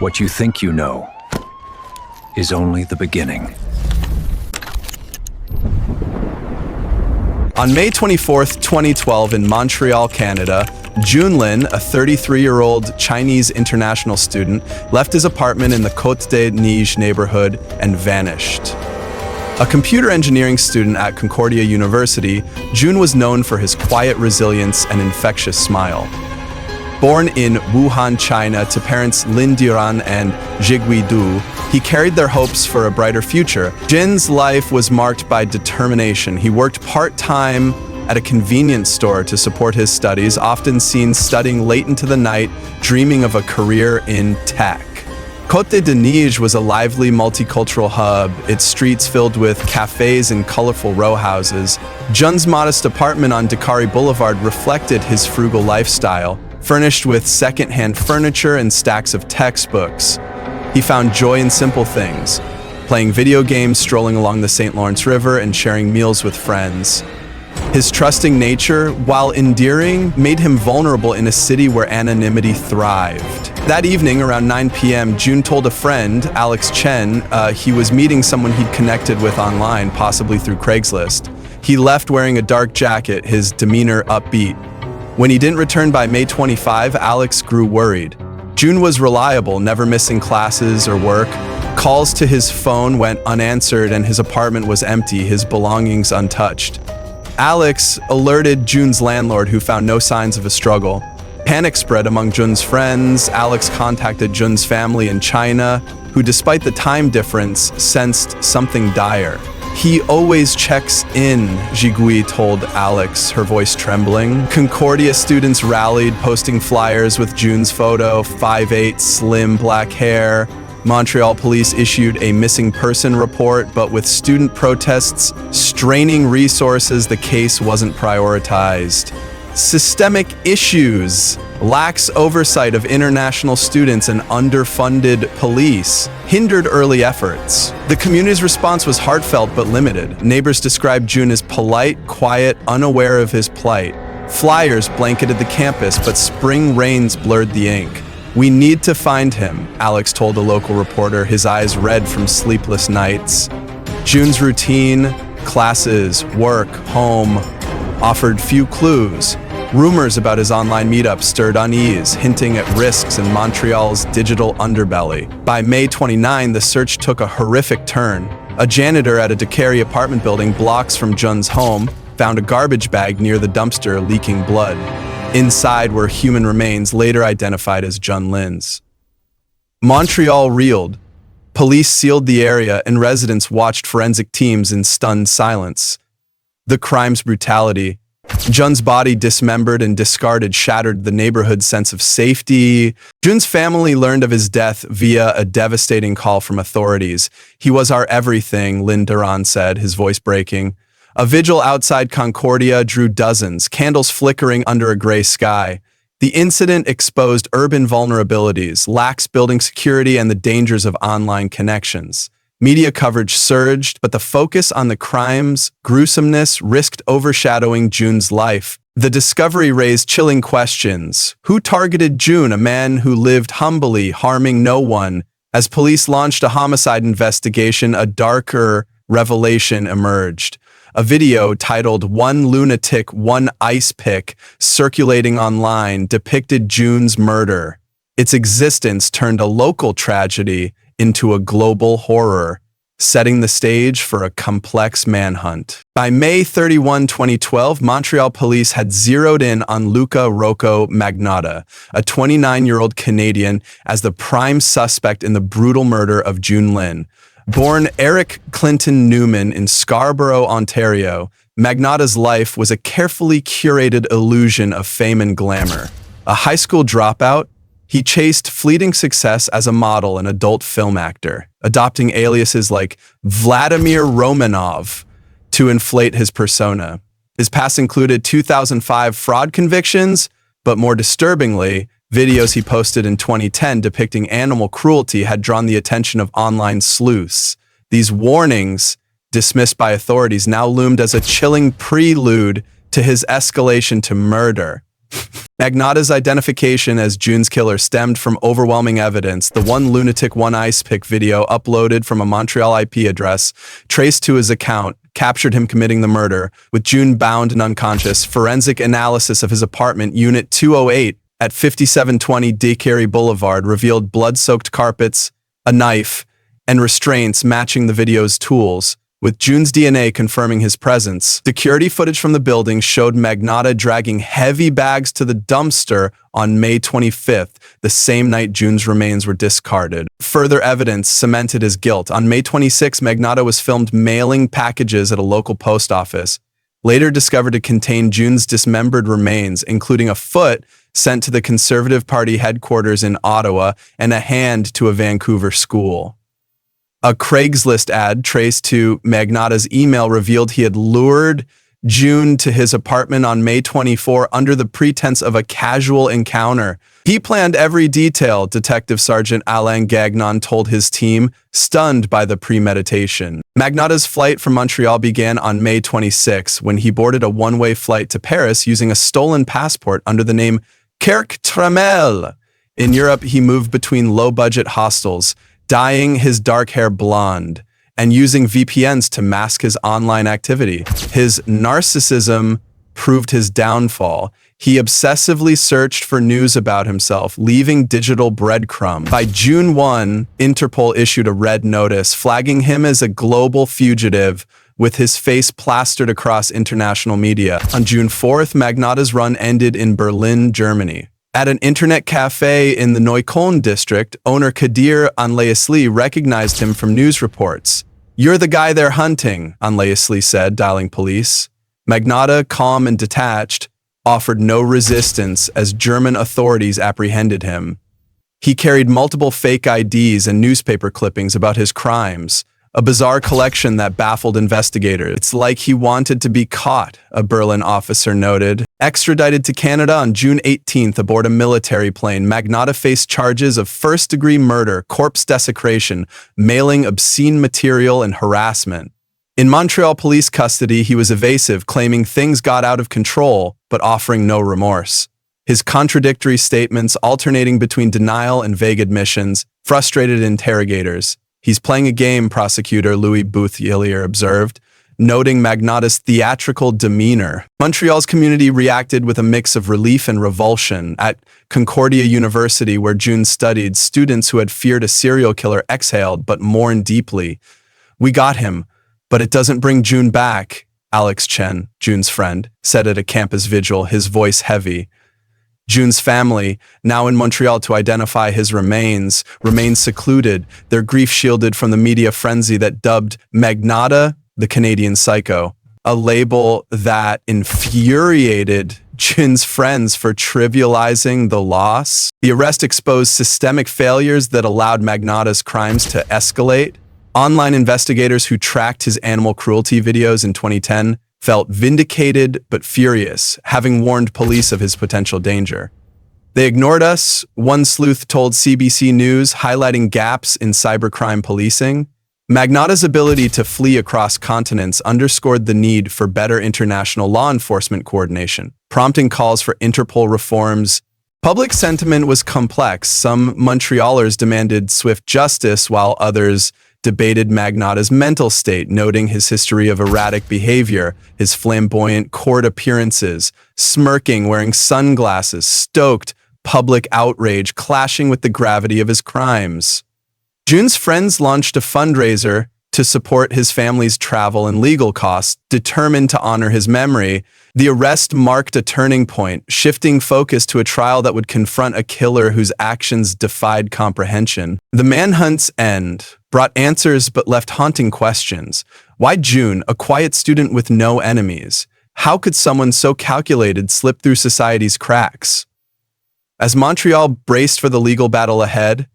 What you think you know is only the beginning. On May 24th, 2012, in Montreal, Canada, Jun Lin, a 33-year-old Chinese international student, left his apartment in the Côte des Neiges neighborhood and vanished. A computer engineering student at Concordia University, Jun was known for his quiet resilience and infectious smile. Born in Wuhan, China, to parents Lin Diran and Jigui Du, he carried their hopes for a brighter future. Jin's life was marked by determination. He worked part-time at a convenience store to support his studies, often seen studying late into the night, dreaming of a career in tech. Côte des Neiges was a lively multicultural hub, its streets filled with cafes and colorful row houses. Jun's modest apartment on Dakari Boulevard reflected his frugal lifestyle, furnished with second-hand furniture and stacks of textbooks. He found joy in simple things, playing video games, strolling along the St. Lawrence River, and sharing meals with friends. His trusting nature, while endearing, made him vulnerable in a city where anonymity thrived. That evening, around 9 p.m., Jun told a friend, Alex Chen, he was meeting someone he'd connected with online, possibly through Craigslist. He left wearing a dark jacket, his demeanor upbeat. When he didn't return by May 25, Alex grew worried. Jun was reliable, never missing classes or work. Calls to his phone went unanswered and his apartment was empty, his belongings untouched. Alex alerted Jun's landlord, who found no signs of a struggle. Panic spread among Jun's friends. Alex contacted Jun's family in China, who, despite the time difference, sensed something dire. He always checks in, Jigui told Alex, her voice trembling. Concordia students rallied, posting flyers with Jun's photo, 5'8", slim black hair. Montreal police issued a missing person report, but with student protests straining resources, the case wasn't prioritized. Systemic issues, lax oversight of international students and underfunded police hindered early efforts. The community's response was heartfelt but limited. Neighbors described Jun as polite, quiet, unaware of his plight. Flyers blanketed the campus, but spring rains blurred the ink. "We need to find him," Alex told a local reporter, his eyes red from sleepless nights. Jun's routine, classes, work, home, offered few clues. Rumors about his online meetup stirred unease, hinting at risks in Montreal's digital underbelly. By May 29, the search took a horrific turn. A janitor at a Dakari apartment building blocks from Jun's home found a garbage bag near the dumpster leaking blood. Inside were human remains, later identified as Jun Lin's. Montreal reeled. Police sealed the area and residents watched forensic teams in stunned silence. The crime's brutality, Jun's body dismembered and discarded, shattered the neighborhood's sense of safety. Jun's family learned of his death via a devastating call from authorities. "He was our everything," Lin Duran said, his voice breaking. A vigil outside Concordia drew dozens, candles flickering under a gray sky. The incident exposed urban vulnerabilities, lax building security, and the dangers of online connections. Media coverage surged, but the focus on the crime's gruesomeness risked overshadowing Jun's life. The discovery raised chilling questions. Who targeted Jun, a man who lived humbly, harming no one? As police launched a homicide investigation, a darker revelation emerged. A video titled "One Lunatic, One Ice Pick" circulating online depicted Jun's murder. Its existence turned a local tragedy into a global horror, setting the stage for a complex manhunt. By May 31, 2012, Montreal police had zeroed in on Luka Magnotta, a 29-year-old Canadian, as the prime suspect in the brutal murder of Jun Lin. Born Eric Clinton Newman in Scarborough, Ontario, Magnotta's life was a carefully curated illusion of fame and glamour. A high school dropout, he chased fleeting success as a model and adult film actor, adopting aliases like Vladimir Romanov to inflate his persona. His past included 2005 fraud convictions, but more disturbingly, videos he posted in 2010 depicting animal cruelty had drawn the attention of online sleuths. These warnings, dismissed by authorities, now loomed as a chilling prelude to his escalation to murder. Magnotta's identification as Jun's killer stemmed from overwhelming evidence. The one lunatic one ice pick video uploaded from a Montreal IP address traced to his account captured him committing the murder, with Jun bound and unconscious. Forensic analysis of his apartment, Unit 208, at 5720 Descaries Boulevard revealed blood-soaked carpets, a knife, and restraints matching the video's tools, with Jun's DNA confirming his presence. Security footage from the building showed Magnotta dragging heavy bags to the dumpster on May 25th, the same night Jun's remains were discarded. Further evidence cemented his guilt. On May 26, Magnotta was filmed mailing packages at a local post office, later discovered to contain Jun's dismembered remains, including a foot sent to the Conservative Party headquarters in Ottawa and a hand to a Vancouver school. A Craigslist ad traced to Magnotta's email revealed he had lured Jun to his apartment on May 24 under the pretense of a casual encounter. He planned every detail, Detective Sergeant Alain Gagnon told his team, stunned by the premeditation. Magnotta's flight from Montreal began on May 26 when he boarded a one-way flight to Paris using a stolen passport under the name Kirk Tramel. In Europe, he moved between low-budget hostels, dyeing his dark hair blonde, and using VPNs to mask his online activity. His narcissism proved his downfall. He obsessively searched for news about himself, leaving digital breadcrumbs. By June 1, Interpol issued a red notice, flagging him as a global fugitive, with his face plastered across international media. On June 4th, Magnotta's run ended in Berlin, Germany. At an internet cafe in the Neukölln district, owner Kadir Anlayasli recognized him from news reports. "You're the guy they're hunting," Anlayasli said, dialing police. Magnotta, calm and detached, offered no resistance as German authorities apprehended him. He carried multiple fake IDs and newspaper clippings about his crimes, a bizarre collection that baffled investigators. "It's like he wanted to be caught," a Berlin officer noted. Extradited to Canada on June 18th aboard a military plane, Magnotta faced charges of first-degree murder, corpse desecration, mailing obscene material, and harassment. In Montreal police custody, he was evasive, claiming things got out of control, but offering no remorse. His contradictory statements, alternating between denial and vague admissions, frustrated interrogators. "He's playing a game," prosecutor Louis Bouthillier observed, noting Magnotta's theatrical demeanor. Montreal's community reacted with a mix of relief and revulsion. At Concordia University, where Jun studied, students who had feared a serial killer exhaled but mourned deeply. "We got him, but it doesn't bring Jun back," Alex Chen, Jun's friend, said at a campus vigil, his voice heavy. Jun's family, now in Montreal to identify his remains, remained secluded, their grief shielded from the media frenzy that dubbed Magnotta the Canadian Psycho, a label that infuriated Jun's friends for trivializing the loss. The arrest exposed systemic failures that allowed Magnotta's crimes to escalate. Online investigators who tracked his animal cruelty videos in 2010 felt vindicated but furious, having warned police of his potential danger. "They ignored us," one sleuth told CBC News, highlighting gaps in cybercrime policing. Magnotta's ability to flee across continents underscored the need for better international law enforcement coordination, prompting calls for Interpol reforms. Public sentiment was complex. Some Montrealers demanded swift justice, while others debated Magnotta's mental state, noting his history of erratic behavior, his flamboyant court appearances, smirking, wearing sunglasses, stoked public outrage clashing with the gravity of his crimes. Jun's friends launched a fundraiser to support his family's travel and legal costs, determined to honor his memory. The arrest marked a turning point, shifting focus to a trial that would confront a killer whose actions defied comprehension. The manhunt's end brought answers but left haunting questions. Why Jun, a quiet student with no enemies? How could someone so calculated slip through society's cracks? As Montreal braced for the legal battle ahead,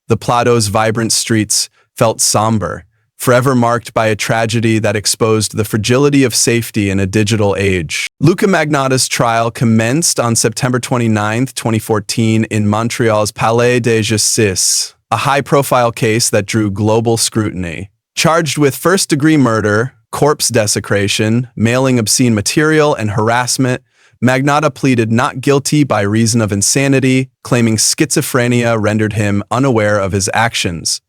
the Plateau's vibrant streets felt somber, forever marked by a tragedy that exposed the fragility of safety in a digital age. Luka Magnotta's trial commenced on September 29, 2014 in Montreal's Palais de Justice, a high-profile case that drew global scrutiny. Charged with first-degree murder, corpse desecration, mailing obscene material, and harassment, Magnotta pleaded not guilty by reason of insanity, claiming schizophrenia rendered him unaware of his actions.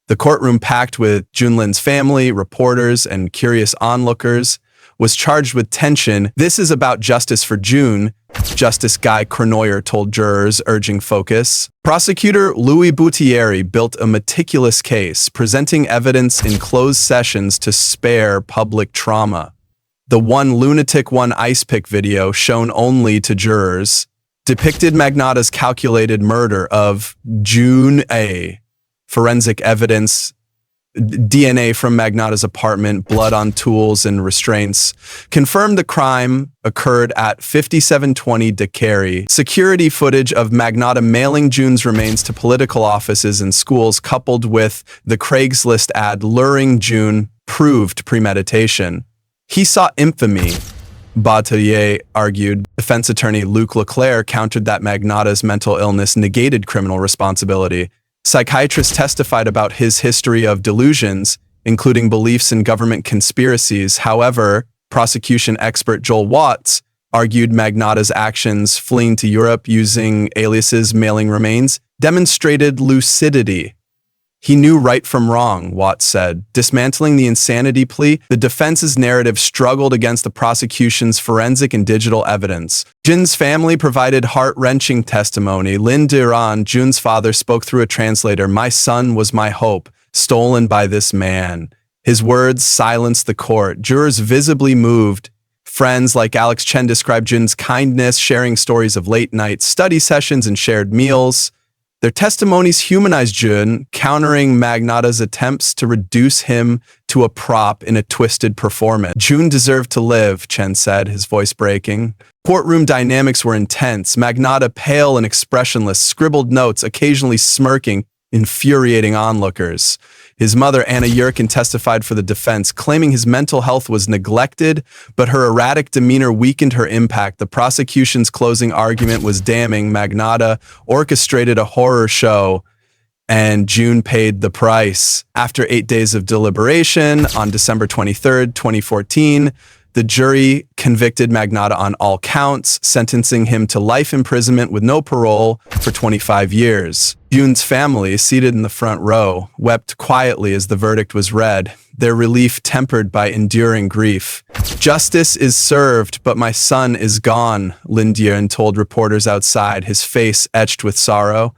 The courtroom, packed with Jun Lin's family, reporters, and curious onlookers, was charged with tension. "This is about justice for Jun," Justice Guy Cornoyer told jurors, urging focus. Prosecutor Louis Boutieri built a meticulous case, presenting evidence in closed sessions to spare public trauma. The One Lunatic One Ice Pick video, shown only to jurors, depicted Magnotta's calculated murder of Jun A. Forensic evidence, DNA from Magnotta's apartment, blood on tools and restraints, confirmed the crime occurred at 5720 de Carey. Security footage of Magnotta mailing Jun's remains to political offices and schools, coupled with the Craigslist ad luring Jun, proved premeditation. He saw infamy, Bautelier argued. Defense attorney Luc Leclerc countered that Magnotta's mental illness negated criminal responsibility. Psychiatrists testified about his history of delusions, including beliefs in government conspiracies. However, prosecution expert Joel Watts argued Magnotta's actions, fleeing to Europe using aliases, mailing remains, demonstrated lucidity. He knew right from wrong, Watts said. Dismantling the insanity plea, the defense's narrative struggled against the prosecution's forensic and digital evidence. Jun's family provided heart-wrenching testimony. Lin Duran, Jun's father, spoke through a translator. "My son was my hope, stolen by this man." His words silenced the court. Jurors visibly moved. Friends like Alex Chen described Jun's kindness, sharing stories of late-night study sessions and shared meals. Their testimonies humanized Jun, countering Magnotta's attempts to reduce him to a prop in a twisted performance. "Jun deserved to live," Chen said, his voice breaking. Courtroom dynamics were intense. Magnotta, pale and expressionless, scribbled notes, occasionally smirking, infuriating onlookers. His mother, Anna Yurkin, testified for the defense, claiming his mental health was neglected, but her erratic demeanor weakened her impact. The prosecution's closing argument was damning. Magnotta orchestrated a horror show, and Jun paid the price. After 8 days of deliberation, on December 23rd, 2014, the jury convicted Magnotta on all counts, sentencing him to life imprisonment with no parole for 25 years. Jun's family, seated in the front row, wept quietly as the verdict was read, their relief tempered by enduring grief. "Justice is served, but my son is gone," Lin Duran told reporters outside, his face etched with sorrow.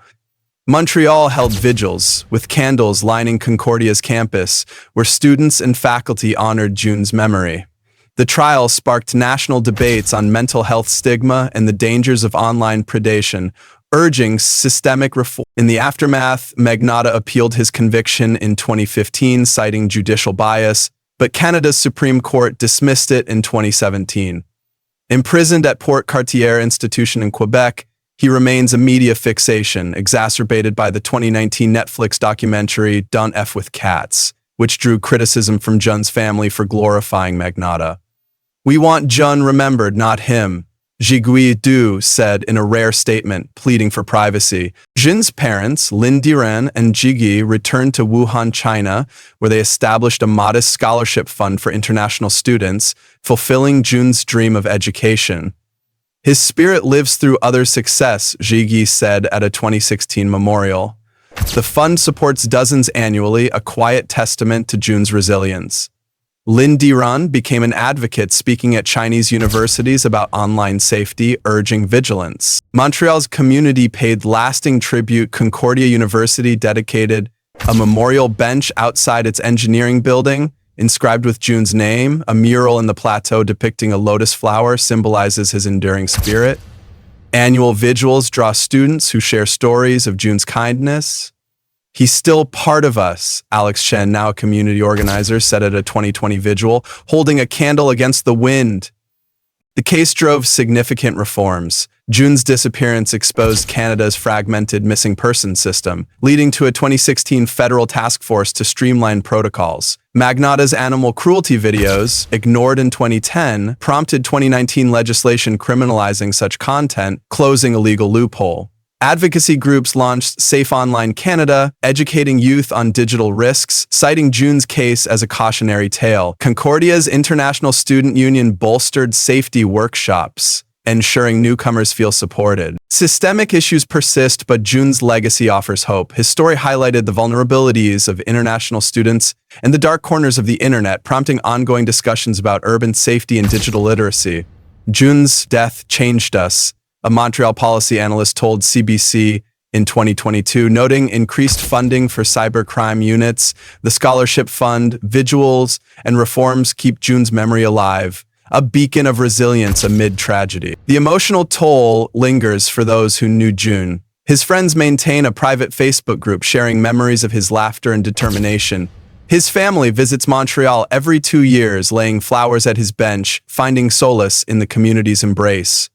Montreal held vigils, with candles lining Concordia's campus, where students and faculty honored Jun's memory. The trial sparked national debates on mental health stigma and the dangers of online predation, urging systemic reform. In the aftermath, Magnotta appealed his conviction in 2015, citing judicial bias, but Canada's Supreme Court dismissed it in 2017. Imprisoned at Port Cartier Institution in Quebec, he remains a media fixation, exacerbated by the 2019 Netflix documentary Don't F with Cats, which drew criticism from Jun's family for glorifying Magnotta. "We want Jun remembered, not him," Jigui Du said in a rare statement, pleading for privacy. Jun's parents, Lin Duran and Jigui, returned to Wuhan, China, where they established a modest scholarship fund for international students, fulfilling Jun's dream of education. "His spirit lives through other success," Jigui said at a 2016 memorial. The fund supports dozens annually, a quiet testament to Jun's resilience. Lin Duran became an advocate, speaking at Chinese universities about online safety, urging vigilance. Montreal's community paid lasting tribute. Concordia University dedicated a memorial bench outside its engineering building, inscribed with Jun's name. A mural in the plateau depicting a lotus flower symbolizes his enduring spirit. Annual vigils draw students who share stories of Jun's kindness. "He's still part of us," Alex Chen, now a community organizer, said at a 2020 vigil, holding a candle against the wind. The case drove significant reforms. Jun's disappearance exposed Canada's fragmented missing persons system, leading to a 2016 federal task force to streamline protocols. Magnotta's animal cruelty videos, ignored in 2010, prompted 2019 legislation criminalizing such content, closing a legal loophole. Advocacy groups launched Safe Online Canada, educating youth on digital risks, citing Jun's case as a cautionary tale. Concordia's International Student Union bolstered safety workshops, ensuring newcomers feel supported. Systemic issues persist, but Jun's legacy offers hope. His story highlighted the vulnerabilities of international students and the dark corners of the internet, prompting ongoing discussions about urban safety and digital literacy. Jun's death changed us, a Montreal policy analyst told CBC in 2022, noting increased funding for cybercrime units, the scholarship fund, vigils, and reforms keep Jun's memory alive, a beacon of resilience amid tragedy. The emotional toll lingers for those who knew Jun. His friends maintain a private Facebook group sharing memories of his laughter and determination. His family visits Montreal every 2 years, laying flowers at his bench, finding solace in the community's embrace.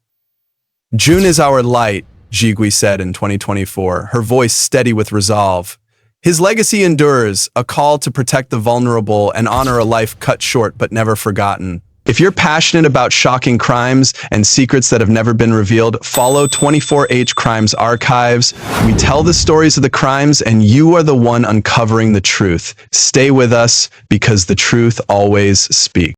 Jun is our light, Jigui said in 2024, her voice steady with resolve. His legacy endures, a call to protect the vulnerable and honor a life cut short but never forgotten. If you're passionate about shocking crimes and secrets that have never been revealed, follow 24H Crimes Archives. We tell the stories of the crimes and you are the one uncovering the truth. Stay with us because the truth always speaks.